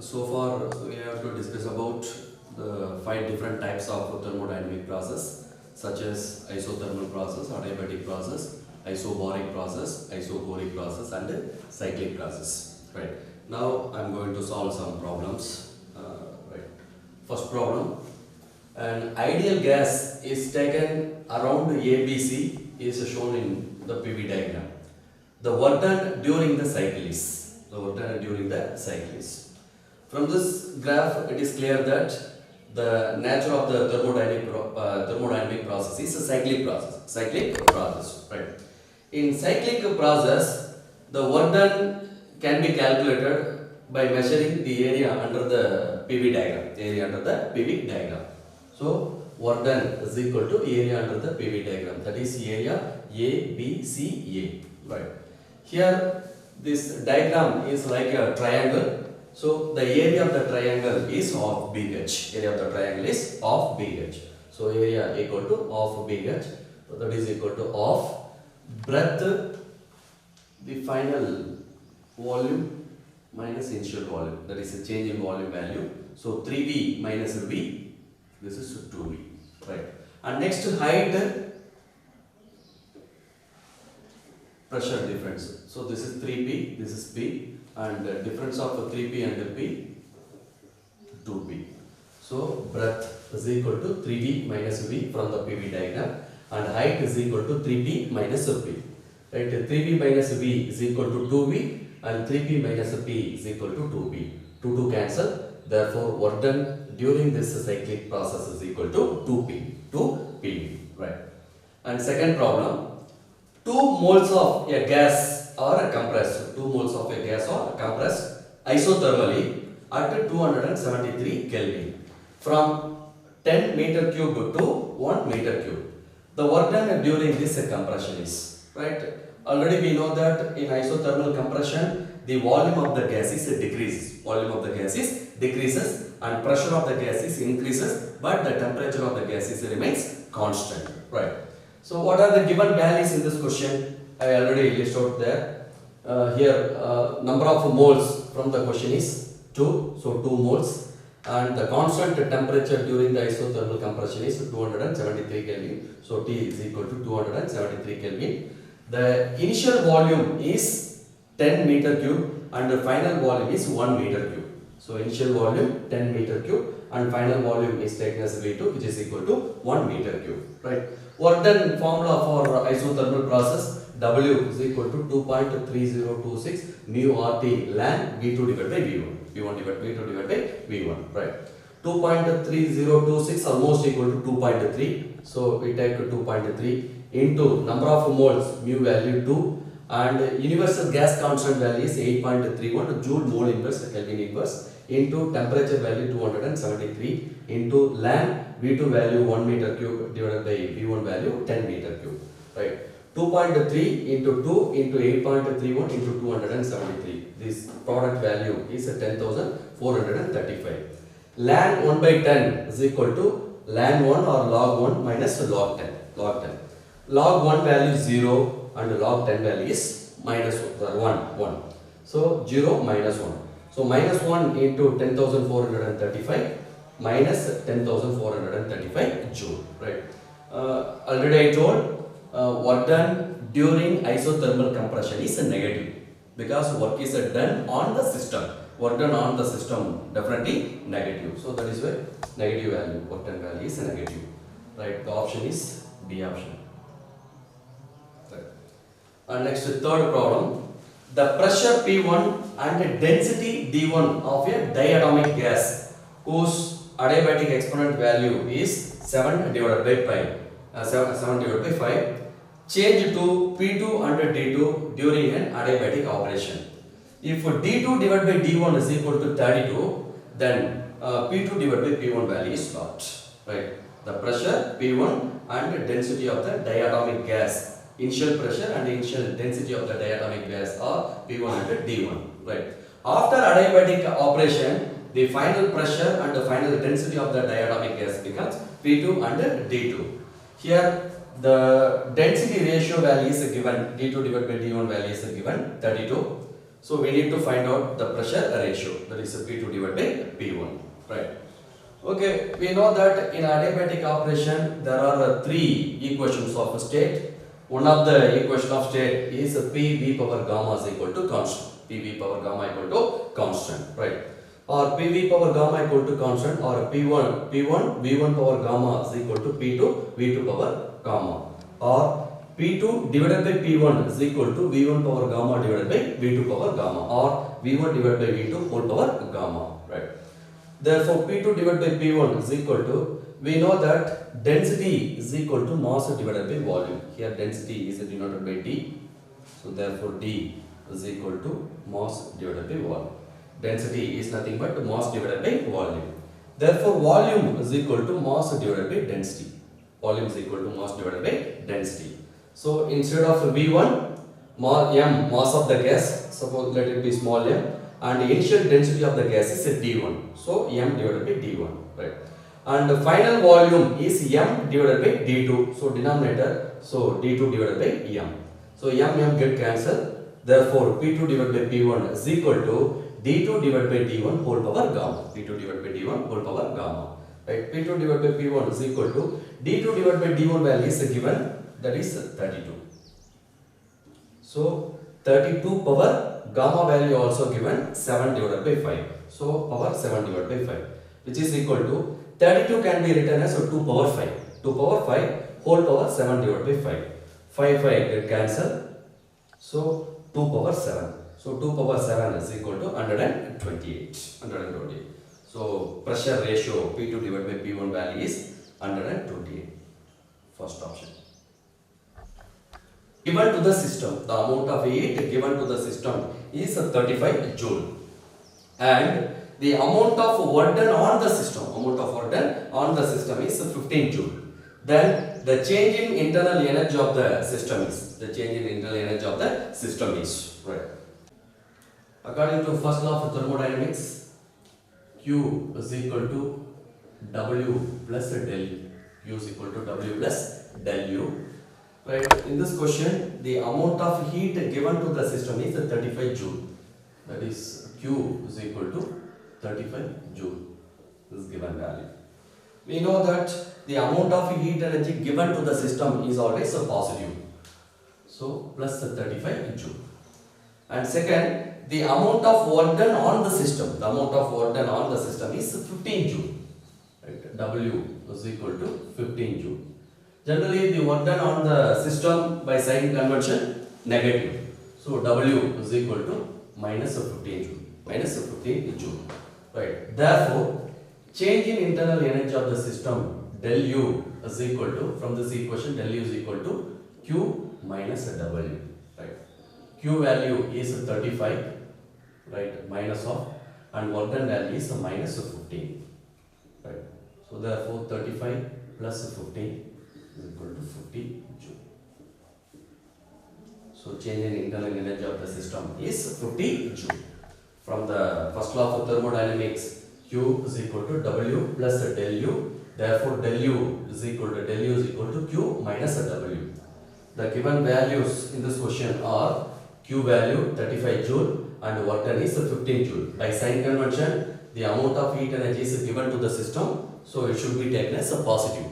So far, we have to discuss about the 5 different types of thermodynamic process, such as isothermal process, adiabatic process, isobaric process, isoboric process, and cyclic process. Right. Now, I am going to solve some problems. Right. First problem: an ideal gas is taken around ABC is shown in the PV diagram. The work done during the cycle is from this graph, it is clear that the nature of the thermodynamic process is a cyclic process. Right? In cyclic process, the work done can be calculated by measuring the area under the PV diagram. So, work done is equal to area under the PV diagram. That is area ABC. Right. Here, this diagram is like a triangle. So the area of the triangle is of BH. So area equal to of BH. So that is equal to of breadth, the final volume minus initial volume. That is a change in volume value. So 3V minus V. This is 2V. Right. And next height, pressure difference. So this is 3P. This is P. And the difference of 3P and P, 2P. So breadth is equal to 3V minus V from the PV diagram, and height is equal to 3P minus P. Right? 3P minus V is equal to 2V, and 3P minus P is equal to 2P. 2 cancel. Therefore, work done during this cyclic process is equal to 2P. Right. And second problem: 2 moles of a gas or compressed, 2 moles of a gas or compressed isothermally at 273 Kelvin from 10 meter cube to 1 meter cube. The work done during this compression is, right? Already we know that in isothermal compression, the volume of the gas is decreases. And pressure of the gas is increases, but the temperature of the gas remains constant, right? So what are the given values in this question? I already listed out there. Number of moles from the question is 2, so 2 moles, and the constant temperature during the isothermal compression is 273 Kelvin, so T is equal to 273 Kelvin. The initial volume is 10 meter cube and the final volume is 1 meter cube. So initial volume 10 meter cube and final volume is taken as V2, which is equal to 1 meter cube, right? Work done formula for isothermal process: W is equal to 2.3026 mu RT ln V2 divided by V1. V2 divided by V1, right? 2.3026 almost equal to 2.3. So we take 2.3 into number of moles, mu value 2, and universal gas constant value is 8.31 joule mole inverse Kelvin inverse into temperature value 273 into ln V2 value 1 meter cube divided by V1 value 10 meter cube, right? 2.3 into 2 into 8.31 into 273. This product value is 10,435. Ln 1 by 10 is equal to ln 1 or log 1 minus log 10. Log 1 value is 0 and log 10 value is minus 1. So 0 minus 1. So minus 1 into 10,435 minus 10,435 joule. Right. Already I told work done during isothermal compression is negative because work is done on the system. Work done on the system definitely negative. So that is why negative value, work done value is negative. Right. The option is B option. And next, third problem: the pressure P1 and density D1 of a diatomic gas whose adiabatic exponent value is 7 divided by 5 change to P2 and D2 during an adiabatic operation. If D2 divided by D1 is equal to 32, then P2 divided by P1 value is not, right? The pressure P1 and density of the diatomic gas. Initial pressure and initial density of the diatomic gas are P1 and D1, right? After adiabatic operation, the final pressure and the final density of the diatomic gas becomes P2 and D2. Here, the density ratio value is given, D2 divided by D1 value is given 32. So we need to find out the pressure ratio, that is P2 divided by P1, right? Okay, we know that in adiabatic operation there are three equations of state. One of the equation of state is PV power gamma is equal to constant. PV power gamma equal to constant, right? Or PV power gamma equal to constant, or P1 V1 power gamma is equal to P2 V2 power gamma, or P2 divided by P1 is equal to V1 power gamma divided by V2 power gamma, or V1 divided by V2 whole power gamma, right? Therefore, P2 divided by P1 is equal to, we know that density is equal to mass divided by volume. Here density is denoted by D. So therefore D is equal to mass divided by volume. Density is nothing but mass divided by volume. Therefore, volume is equal to mass divided by density. Volume is equal to mass divided by density. So instead of V1, m mass of the gas, suppose let it be small m, and initial density of the gas is D1. So m divided by D1, right? And the final volume is m divided by D2. So denominator, so D2 divided by m. So m get cancelled. Therefore, P2 divided by P1 is equal to D2 divided by D1 whole power gamma. D2 divided by D1 whole power gamma. Right? P2 divided by P1 is equal to D2 divided by D1 value is given, that is 32. So 32 power gamma value also given 7 divided by 5. So power 7 divided by 5, which is equal to 32 can be written as 2 power 5. 2 power 5 whole power 7 divided by 5. 5 get cancelled. So 2 power 7. So 2 power 7 is equal to 128. So pressure ratio P2 divided by P1 value is 128. First option. Given to the system, the amount of heat given to the system is 35 joule, and the amount of work done on the system, is 15 joule. Then the change in internal energy of the system is, right? According to first law of thermodynamics, Q is equal to W plus del U. Q is equal to W plus del U. Right. In this question, the amount of heat given to the system is 35 joule. That is Q is equal to 35 joule. This given value. We know that the amount of heat energy given to the system is always a positive. So plus 35 joule. And second, the amount of work done on the system. Is 15 joule. Right. W is equal to 15 joule. Generally, the work done on the system by sign convention negative. So W is equal to minus 15 joule. Right. Therefore, change in internal energy of the system del U is equal to, from this equation, del U is equal to Q minus W. Right. Q value is 35. Right. Minus of, and work done value is minus 15. Right. So therefore, 35 plus 15 is equal to 50 joule. So change in internal energy of the system is 50 joule. From the first law of thermodynamics, Q is equal to W plus del U. Therefore, del U is equal to Q minus W. The given values in this question are Q value 35 joule and work done is 15 joule. By sign convention, the amount of heat energy is given to the system, so it should be taken as a positive.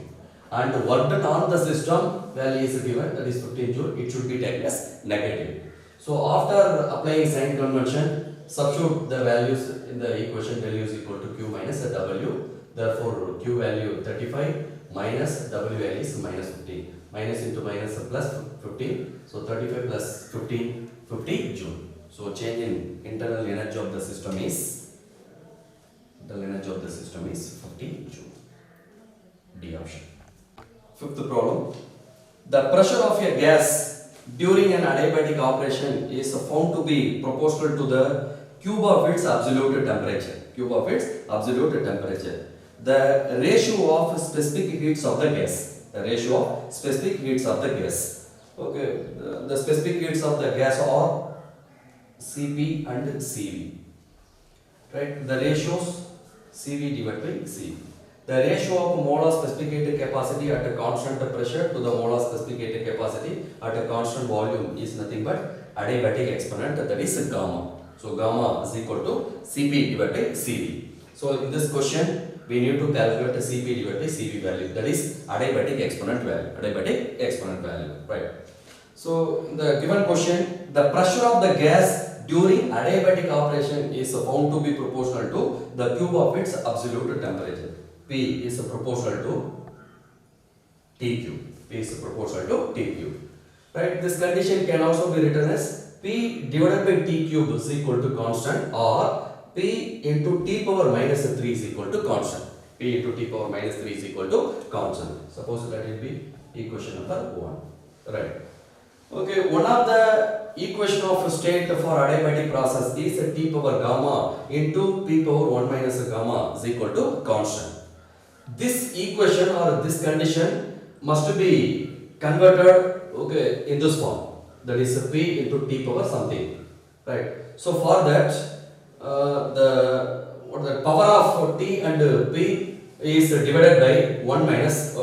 And work done on the system value is given, that is 15 joule, it should be taken as negative. So after applying sign convention, substitute the values in the equation del U is equal to Q minus W. Therefore, Q value 35 minus W value is minus 15. Minus into minus plus 15. So 35 plus 15, 50 joule. So change in internal energy of the system is 50 joule. D option. Fifth problem. The pressure of a gas during an adiabatic operation is found to be proportional to the cube of its absolute temperature. The ratio of specific heats of the gas. Okay, the specific heats of the gas are Cp and Cv. Right? The ratios Cv divided by Cv. The ratio of molar specific heat capacity at a constant pressure to the molar specific heat capacity at a constant volume is nothing but adiabatic exponent, that is gamma. So gamma is equal to Cp divided by Cv. So in this question, we need to calculate the Cp divided by Cv value. That is adiabatic exponent value. Adiabatic exponent value, right? So in the given question, the pressure of the gas during adiabatic operation is found to be proportional to the cube of its absolute temperature. P is proportional to T cube. P is proportional to T cube. Right? This condition can also be written as P divided by T cube is equal to constant, or P into T power minus 3 is equal to constant. P into T power minus 3 is equal to constant. Suppose that will be equation number 1. Right. Okay, one of the equation of state for adiabatic process is T power gamma into P power 1 minus gamma is equal to constant. This equation or this condition must be converted, okay, in this form. That is P into T power something, right? So for that, the power of T and P is divided by 1 minus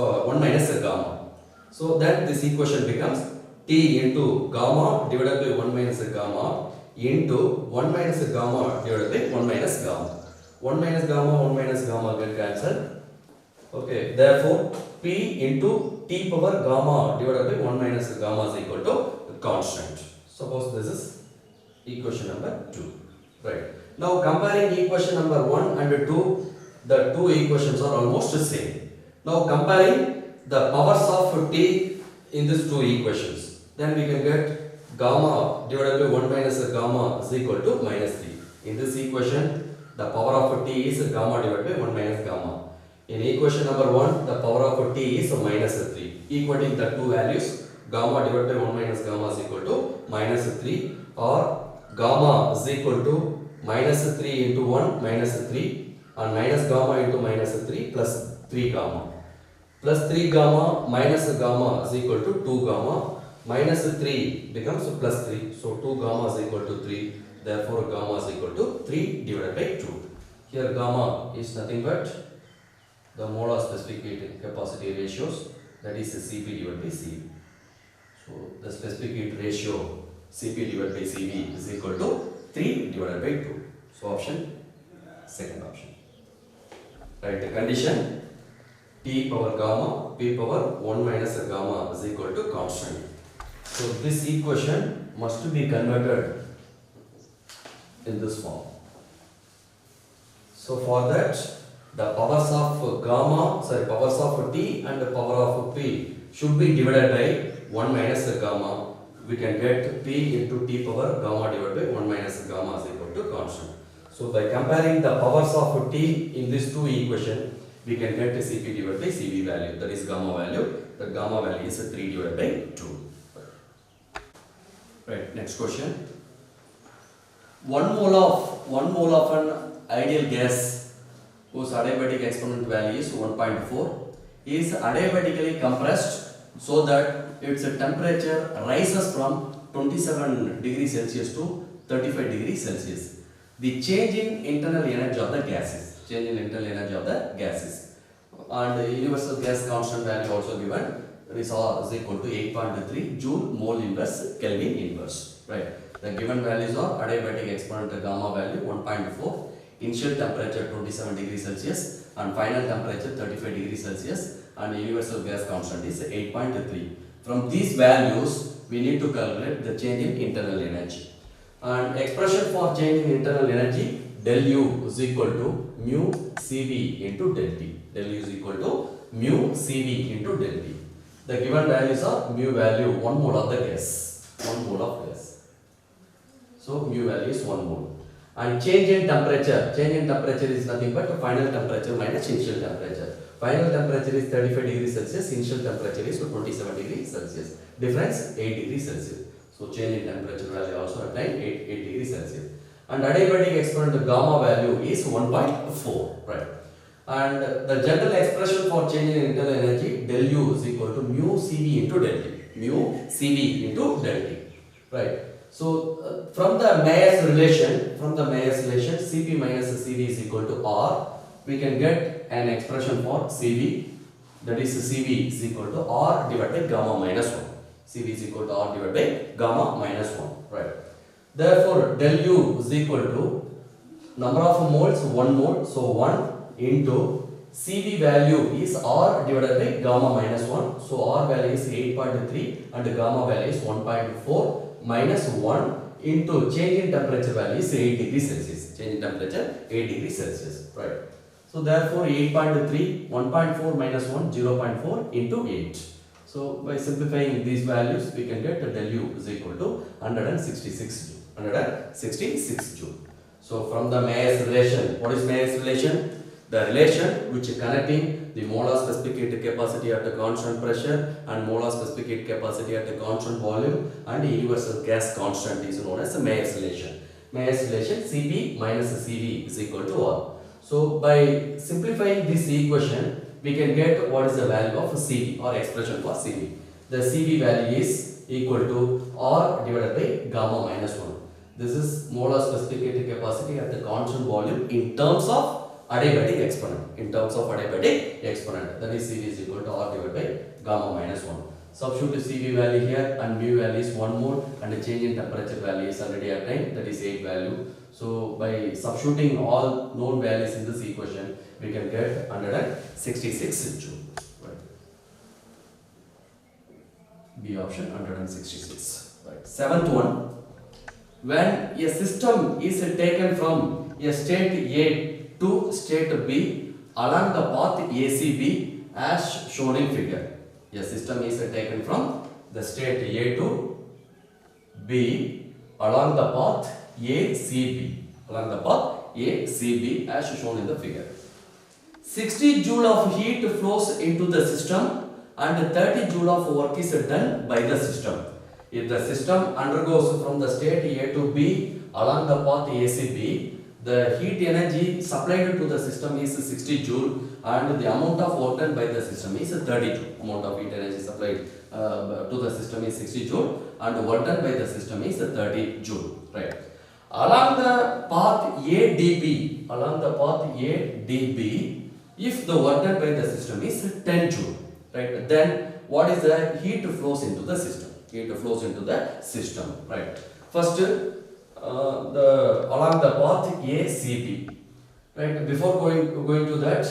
gamma. So then this equation becomes T into gamma divided by 1 minus gamma into 1 minus gamma divided by 1 minus gamma. 1 minus gamma get cancelled. Okay, therefore P into T power gamma divided by 1 minus gamma is equal to constant. Suppose this is equation number 2. Right. Now comparing equation number 1 and 2, the two equations are almost the same. Now comparing the powers of T in these two equations, then we can get gamma divided by 1 minus gamma is equal to minus 3. In this equation, the power of T is gamma divided by 1 minus gamma. In equation number 1, the power of T is minus 3. Equating the two values, gamma divided by 1 minus gamma is equal to minus 3, or gamma is equal to minus 3 into 1 minus 3, and minus gamma into minus 3 plus 3 gamma. Plus 3 gamma minus gamma is equal to 2 gamma. Minus 3 becomes plus 3. So 2 gamma is equal to 3. Therefore gamma is equal to 3 divided by 2. Here gamma is nothing but the molar specific heat capacity ratios, that is Cp divided by Cv. So the specific heat ratio Cp divided by Cv is equal to 3 divided by 2. So option, second option. Right, the condition T power gamma, P power 1 minus gamma is equal to constant. So this equation must be converted in this form. So for that, the powers of T and the power of P should be divided by 1 minus gamma. We can get P into T power gamma divided by 1 minus gamma is equal to constant. So by comparing the powers of T in these two equations, we can get the Cp divided by Cv value, that is gamma value. The gamma value is 3 divided by 2. Right, next question. 1 mole of an ideal gas whose adiabatic exponent value is 1.4 is adiabatically compressed so that its temperature rises from 27 degrees Celsius to 35 degrees Celsius. The change in internal energy of the gases. And the universal gas constant value also given. It is equal to 8.3 Joule mole inverse Kelvin inverse. Right. The given values are adiabatic exponent gamma value 1.4, initial temperature 27 degrees Celsius, and final temperature 35 degrees Celsius, and universal gas constant is 8.3. From these values, we need to calculate the change in internal energy. And expression for change in internal energy, del U is equal to mu Cv into del T. Del U is equal to mu Cv into del T. The given values are mu value 1 mole of the gas. 1 mole of gas. So mu value is 1 mole. And change in temperature. Change in temperature is nothing but final temperature minus initial temperature. Final temperature is 35 degrees Celsius. Initial temperature is 27 degrees Celsius. Difference 8 degrees Celsius. So change in temperature value also at 8 degrees Celsius. And adiabatic exponent gamma value is 1.4. Right. And the general expression for change in internal energy, del U is equal to mu Cv into del T. Mu Cv into del T. Right. So from the Mayer's relation, Cp minus Cv is equal to R, we can get an expression for Cv, that is Cv is equal to R divided by gamma minus 1. Cv is equal to R divided by gamma minus 1. Right. Therefore, del U is equal to number of moles 1 mole. So 1 into CV value is R divided by gamma minus 1. So R value is 8.3 and gamma value is 1.4 minus 1 into change in temperature value is 8 degrees Celsius. Change in temperature 8 degrees Celsius. Right. So therefore 8.3, 1.4 minus 1, 0.4 into 8. So by simplifying these values, we can get del U is equal to 166 joule. 166 joule. So from the Mayo's relation, what is Mayo's relation? The relation which is connecting the molar specific heat capacity at a constant pressure and molar specific heat capacity at a constant volume and the universal gas constant is known as the Mayo's relation. Mayo's relation Cp minus Cv is equal to R. So by simplifying this equation, we can get what is the value of Cv or expression for Cv. The Cv value is equal to R divided by gamma minus 1. This is molar specific heat capacity at the constant volume in terms of adiabatic exponent. In terms of adiabatic exponent, that is Cv is equal to R divided by gamma minus 1. Substitute the Cv value here and mu value is 1 mole and the change in temperature value is already obtained, that is 8 value. So by substituting all known values in this equation, we can get 166 joule. Right. B option 166. Right. Seventh one. When a system is taken from a state A to state B along the path ACB as shown in figure. A system is taken from the state A to B along the path ACB. Along the path ACB as shown in the figure. 60 joule of heat flows into the system and 30 joule of work is done by the system. If the system undergoes from the state A to B along the path ACB, the heat energy supplied to the system is 60 joule and the amount of work done by the system is 30 joule. Amount of heat energy supplied to the system is 60 joule and work done by the system is 30 joule. Right. Along the path ADB, if the work done by the system is 10 joule, right, then what is the heat flows into the system? Heat flows into the system, right. First, along the path ACB, right. Before going to that,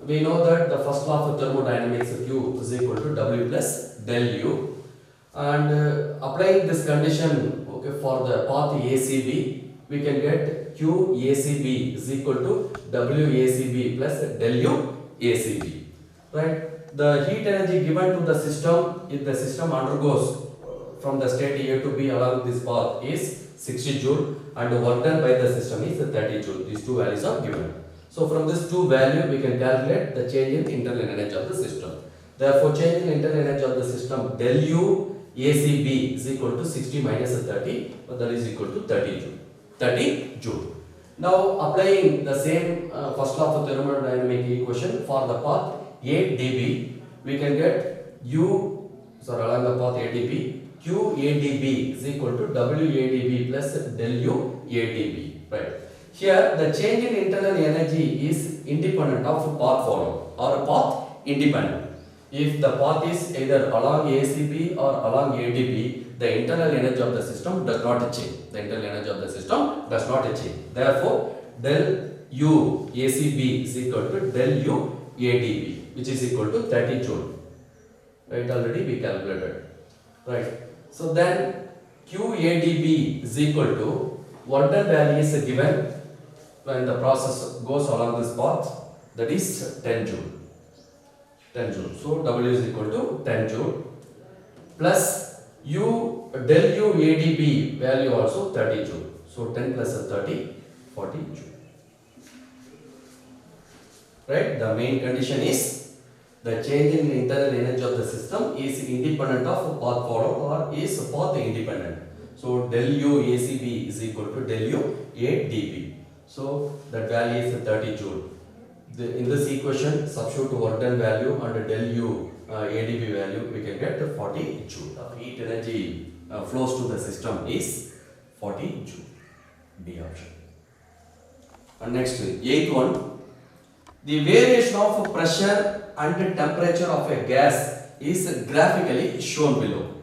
we know that the first law of thermodynamics, Q is equal to W plus del U, and applying this condition, okay, for the path ACB, we can get Q ACB is equal to W ACB plus del U ACB, right. The heat energy given to the system, if the system undergoes from the state A to B along this path is 60 joule and the work done by the system is 30 joule. These two values are given. So from this two value we can calculate the change in internal energy of the system. Therefore change in internal energy of the system del U ACB is equal to 60 minus 30, but that is equal to 30 joule. 30 joule. Now applying the same first law of thermodynamic equation for the path ADB, we can get along the path ADB, Q ADB is equal to W ADB plus del U ADB. Right. Here the change in internal energy is independent of path follow or path independent. If the path is either along ACB or along ADB, the internal energy of the system does not change. The internal energy of the system does not change. Therefore, del U ACB is equal to del U ADB, which is equal to 30 joule. Right, already we calculated. Right. So then QADB is equal to what the value is given when the process goes along this path, that is 10 joule. 10 joule. So W is equal to 10 joule plus U del U ADB value also 30 joule. So 10 plus 30, 40 joule. Right? The main condition is the change in internal energy of the system is independent of path followed or is path independent. So del U ACB is equal to del U ADB. So that value is 30 joule. In this equation, substitute work done value and del U ADB value, we can get 40 joule. The heat energy flows to the system is 40 joule. B option. And next, eighth one. The variation of pressure and temperature of a gas is graphically shown below.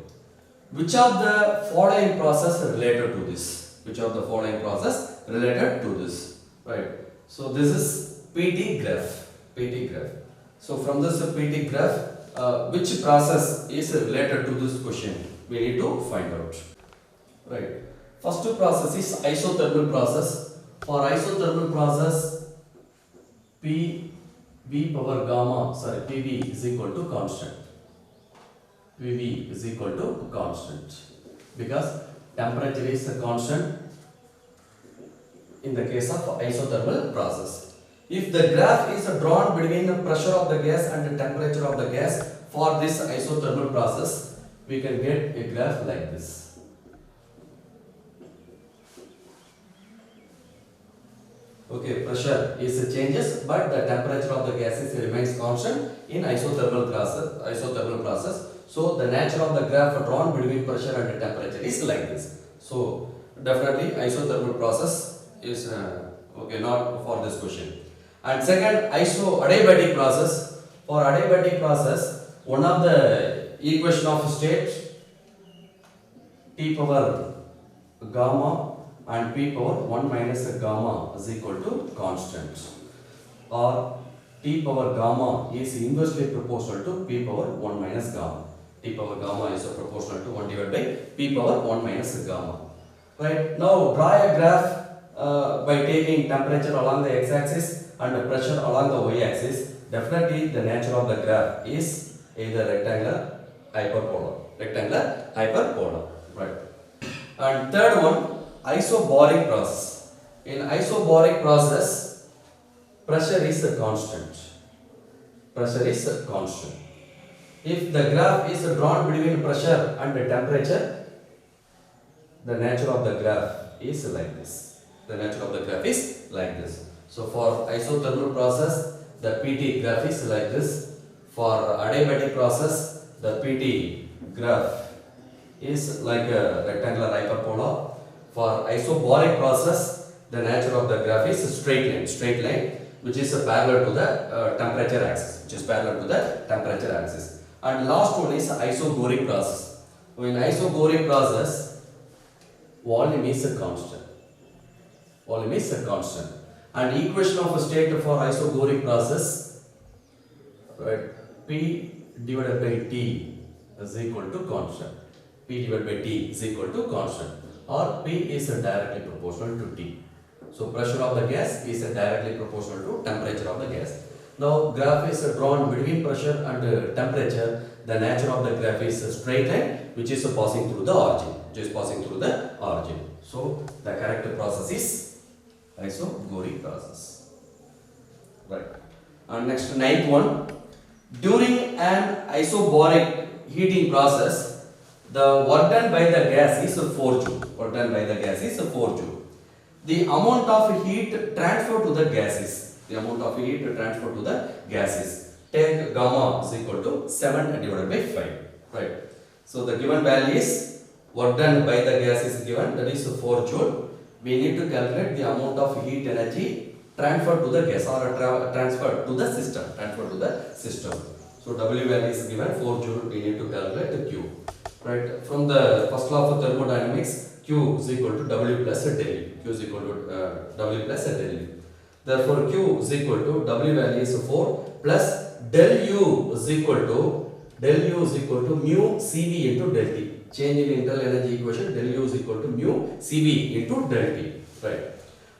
Which of the following process related to this? Which of the following process related to this? Right. So this is PT graph. PT graph. So from this PT graph, which process is related to this question? We need to find out. Right. First process is isothermal process. For isothermal process, PV is equal to constant. PV is equal to constant because temperature is a constant in the case of isothermal process. If the graph is drawn between the pressure of the gas and the temperature of the gas for this isothermal process, we can get a graph like this. Okay, pressure is changes, but the temperature of the gases remains constant in isothermal process. So the nature of the graph drawn between pressure and temperature is like this. So definitely isothermal process is okay, not for this question. And second, adiabatic process. For adiabatic process, one of the equation of state T power gamma and P power 1 minus gamma is equal to constant, or T power gamma is inversely proportional to P power 1 minus gamma. T power gamma is proportional to 1 divided by P power 1 minus gamma. Right. Now draw a graph by taking temperature along the x-axis and pressure along the y-axis. Definitely the nature of the graph is either rectangular, hyperpolar. Right. And third one, isobaric process. In isobaric process, pressure is a constant. If the graph is drawn between pressure and temperature, the nature of the graph is like this. So for isothermal process, the PT graph is like this. For adiabatic process, the PT graph is like a rectangular hyperpolar. For isobaric process, the nature of the graph is a straight line, which is parallel to the temperature axis. And last one is isobaric process. In isobaric process, volume is a constant. And equation of state for isobaric process, right? P divided by T is equal to constant. Or P is directly proportional to T. So pressure of the gas is directly proportional to temperature of the gas. Now graph is drawn between pressure and temperature. The nature of the graph is a straight line which is passing through the origin. So the correct process is isobaric process. Right. And next, ninth one. During an isobaric heating process, the work done by the gas is 4 joule. The amount of heat transferred to the gases. Take gamma is equal to 7 divided by 5. Right. So the given value is work done by the gas is given, that is 4 joule. We need to calculate the amount of heat energy transferred to the gas or transferred to the system. So W value is given 4 joule. We need to calculate the Q. Right. From the first law of thermodynamics, Q is equal to W plus del U. Therefore, Q is equal to W value is 4 plus del U is equal to mu CV into del T. Change in internal energy equation, del U is equal to mu CV into del T. Right.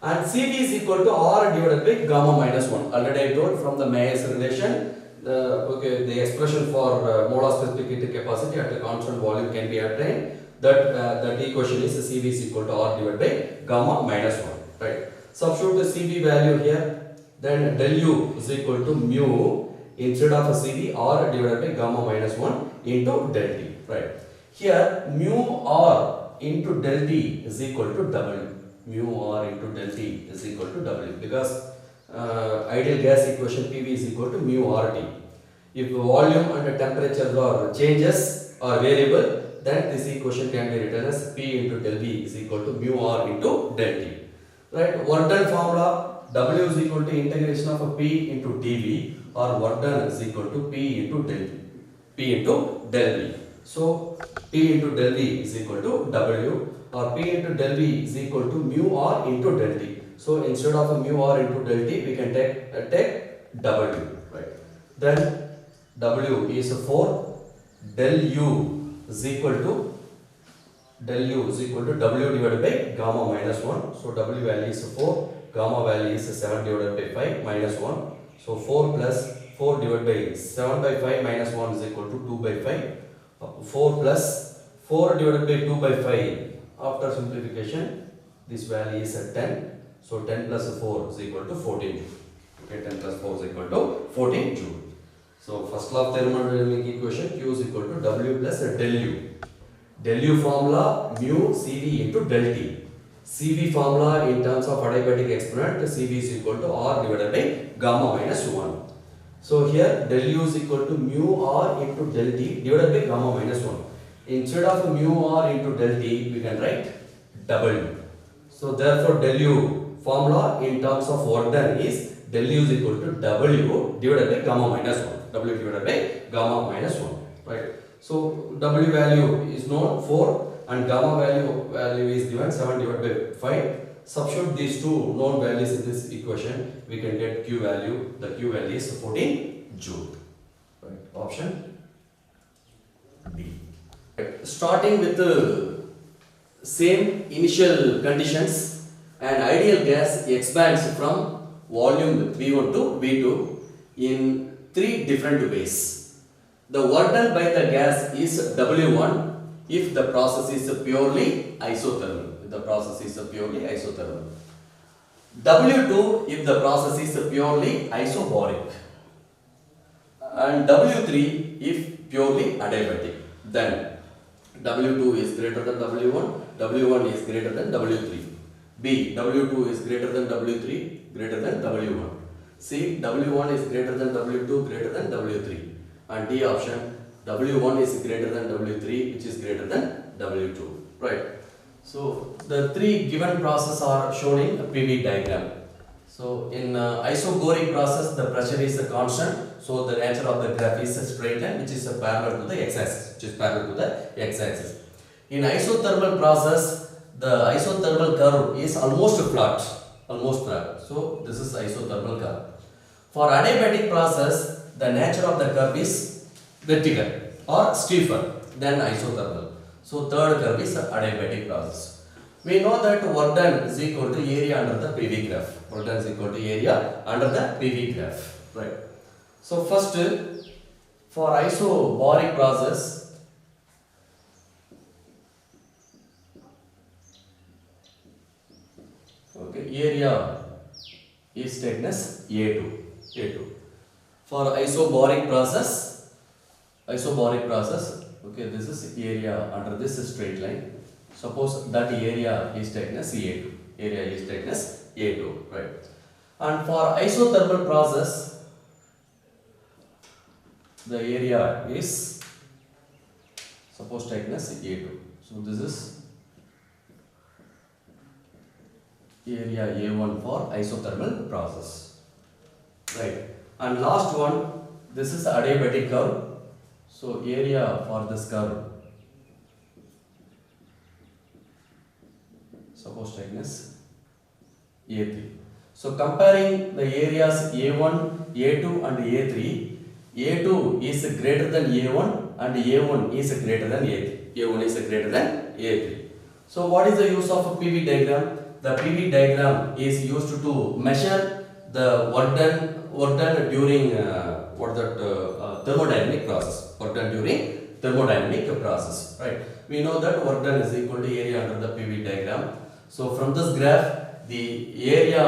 And CV is equal to R divided by gamma minus 1. Already I told from the Mayer's relation. The expression for molar specific heat capacity at a constant volume can be obtained. That equation is CV is equal to R divided by gamma minus 1. Right. Substitute the CV value here. Then del U is equal to mu instead of CV R divided by gamma minus 1 into del T. Right. Here mu R into del T is equal to W. Because ideal gas equation PV is equal to mu RT. If volume and temperature or changes are variable, then this equation can be written as P into del V is equal to mu R into del T. Right? Work done formula, W is equal to integration of P into dV, or work done is equal to P into del V. So P into del V is equal to W, or P into del V is equal to mu R into del T. So instead of a mu R into del T, we can take W, right? Then W is 4 del U is equal to W divided by gamma minus 1. So W value is 4, gamma value is 7 divided by 5 minus 1. So 4 plus 4 divided by 7 by 5 minus 1 is equal to 2 by 5. 4 plus 4 divided by 2 by 5. After simplification, this value is 10. So 10 plus 4 is equal to 14 joule. Okay, 10 plus 4 is equal to 14 joule. So first law of thermodynamic equation, Q is equal to W plus del U. Del U formula mu Cv into del T. Cv formula in terms of adiabatic exponent, Cv is equal to R divided by gamma minus 1. So here del U is equal to mu R into del T divided by gamma minus 1. Instead of mu R into del T, we can write W. So therefore del U formula in terms of work done is del U is equal to W divided by gamma minus 1. W divided by gamma minus 1. Right. So W value is known 4 and gamma value is given 7 divided by 5. Substitute these two known values in this equation, we can get Q value. The Q value is 14 joule. Right. Option B. Right. Starting with the same initial conditions, an ideal gas expands from volume V1 to V2 in 3 different ways. The work done by the gas is W1 if the process is purely isothermal. W2 if the process is purely isobaric. And W3 if purely adiabatic. Then W2 is greater than W1, W1 is greater than W3. B. W2 is greater than W3, greater than W1. C. W1 is greater than W2, greater than W3. And D option, W1 is greater than W3, which is greater than W2. Right. So the 3 given processes are shown in a PV diagram. So in isogoric process, the pressure is a constant. So the nature of the graph is a straight line, which is parallel to the x-axis. In isothermal process, the isothermal curve is almost flat. So this is isothermal curve. For adiabatic process, the nature of the curve is vertical or steeper than isothermal. So third curve is adiabatic process. We know that work done is equal to area under the PV graph. Right. So first, for isobaric process, okay, area is taken as A2. For isobaric process, okay, this is area under this straight line. Suppose that area is taken as A2. Right. And for isothermal process, the area is suppose taken as A2. So this is area A1 for isothermal process. Right. And last one, this is adiabatic curve. So area for this curve, suppose taken as A3. So comparing the areas A1, A2 and A3, A2 is greater than A1 and A1 is greater than A3. So what is the use of a PV diagram? The PV diagram is used to measure the work done during thermodynamic process. Right. We know that work done is equal to area under the PV diagram. So from this graph, the area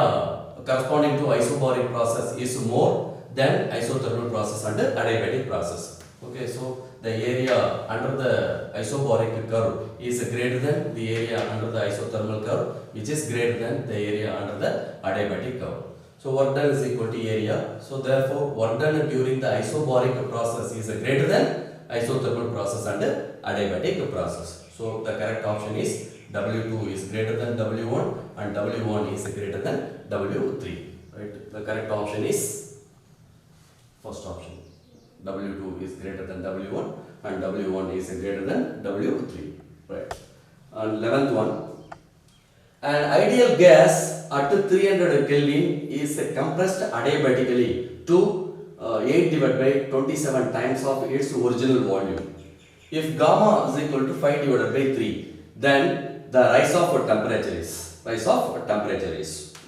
corresponding to isobaric process is more than isothermal process under adiabatic process. Okay, so the area under the isobaric curve is greater than the area under the isothermal curve, which is greater than the area under the adiabatic curve. So work done is equal to area. So therefore, work done during the isobaric process is greater than isothermal process under adiabatic process. So the correct option is W2 is greater than W1 and W1 is greater than W3. Right? The correct option is first option. W2 is greater than W1 and W1 is greater than W3. Right. And 11th one. An ideal gas at 300 Kelvin is compressed adiabatically to 8 divided by 27 times of its original volume. If gamma is equal to 5 divided by 3, then the rise of temperature is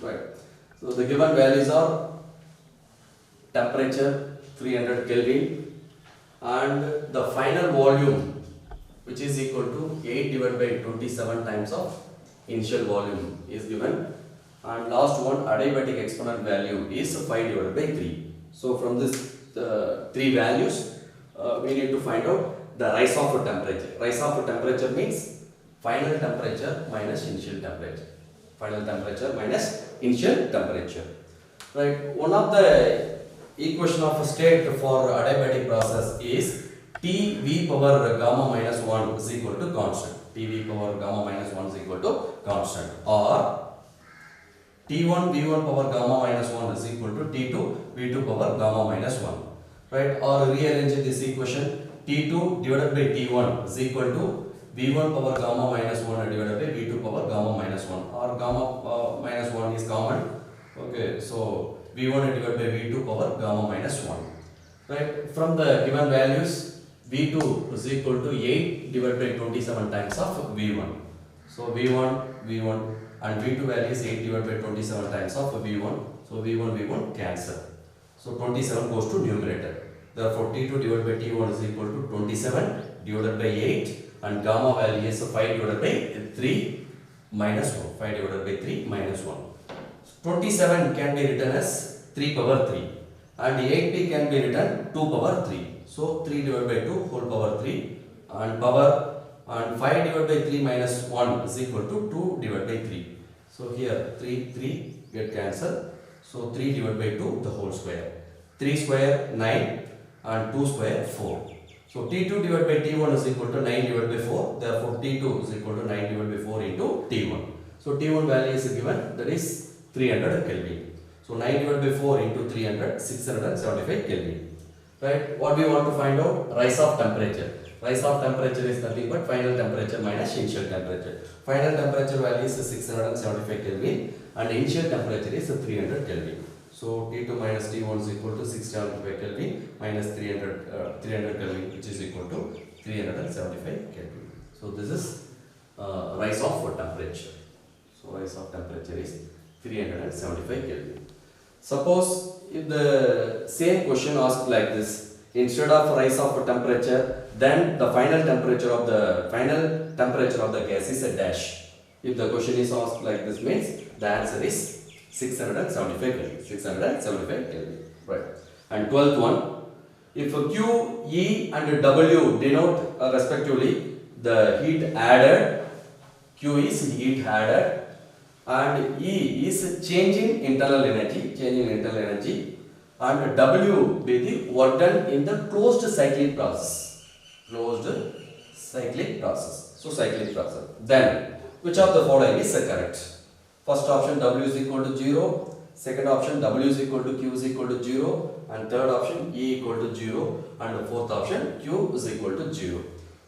right. So the given values are temperature 300 Kelvin and the final volume, which is equal to 8 divided by 27 times of initial volume is given, and last one adiabatic exponent value is 5 divided by 3. So from this three values we need to find out the rise of temperature. Rise of temperature means final temperature minus initial temperature. Final temperature minus initial temperature. Right. One of the equation of state for adiabatic process is Tv power gamma minus 1 is equal to constant. Tv power gamma minus 1 is equal to constant, or T1 V1 power gamma minus 1 is equal to T2 V2 power gamma minus 1. Right. Or rearrange this equation, T2 divided by T1 is equal to V1 power gamma minus 1 divided by V2 power gamma minus 1, or gamma minus 1 is common. Okay, so V1 divided by V2 power gamma minus 1. Right. From the given values, V2 is equal to 8 divided by 27 times of V1. So V1 and V2 value is 8 divided by 27 times of V1. So V1 cancel. So 27 goes to numerator. Therefore T2 divided by T1 is equal to 27 divided by 8, and gamma value is 5 divided by 3 minus 1. 5 divided by 3 minus 1. 27 can be written as 3 power 3 and 8p can be written 2 power 3. So 3 divided by 2 whole power 3 and power, and 5 divided by 3 minus 1 is equal to 2 divided by 3. So here 3 get cancelled. So 3 divided by 2 the whole square. 3 square 9 and 2 square 4. So T2 divided by T1 is equal to 9 divided by 4. Therefore T2 is equal to 9 divided by 4 into T1. So T1 value is given, that is 300 Kelvin. So 9 divided by 4 into 300, 675 Kelvin. Right? What we want to find out? Rise of temperature. Rise of temperature is nothing but final temperature minus initial temperature. Final temperature value is 675 Kelvin and initial temperature is 300 Kelvin. So T2 minus T1 is equal to 675 Kelvin minus 300 Kelvin, which is equal to 375 Kelvin. So this is rise of temperature. So rise of temperature is 375 Kelvin. Suppose if the same question asked like this, instead of rise of temperature, then the final temperature of the gas is a dash. If the question is asked like this, means the answer is 675 Kelvin. 675 Kelvin. Right. And 12th one, if Q, E and W denote respectively the heat added, Q is heat added and E is changing internal energy, and W be the work done in the closed cyclic process. So cyclic process. Then which of the following is correct? First option W is equal to 0, second option W is equal to Q is equal to 0, and third option E equal to 0, and the fourth option Q is equal to 0.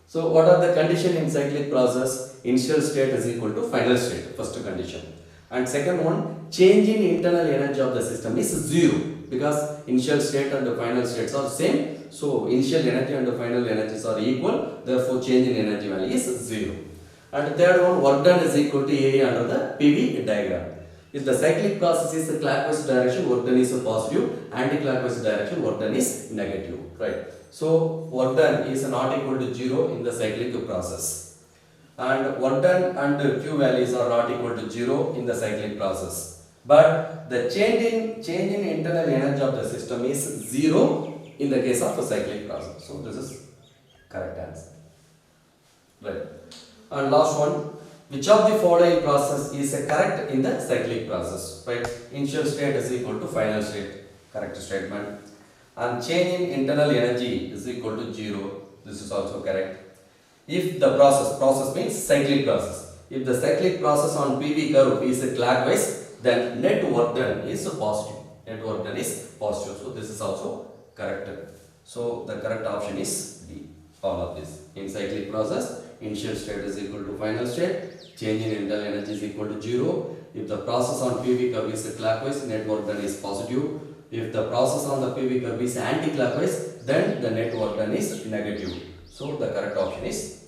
So what are the condition in cyclic process? Initial state is equal to final state, first condition. And second one, change in internal energy of the system is 0, because initial state and the final states are same. So initial energy and the final energies are equal, therefore change in energy value is 0. And third one, work done is equal to area under the PV diagram. If the cyclic process is the clockwise direction, work done is a positive, anti-clockwise direction, work done is negative. Right. So work done is not equal to 0 in the cyclic process, and work done and Q values are not equal to 0 in the cyclic process. But the change in internal energy of the system is 0 in the case of a cyclic process. So this is correct answer. Right. And last one, which of the following process is correct in the cyclic process? Right. Initial state is equal to final state. Correct statement. And change in internal energy is equal to 0. This is also correct. If the process means cyclic process. If the cyclic process on PV curve is clockwise, then net work done is positive. Net work done is positive. So this is also correct. So the correct option is D. all of this. In cyclic process, initial state is equal to final state, change in internal energy is equal to 0. If the process on PV curve is clockwise, net work done is positive. If the process on the PV curve is anti-clockwise, then the net work done is negative. So the correct option is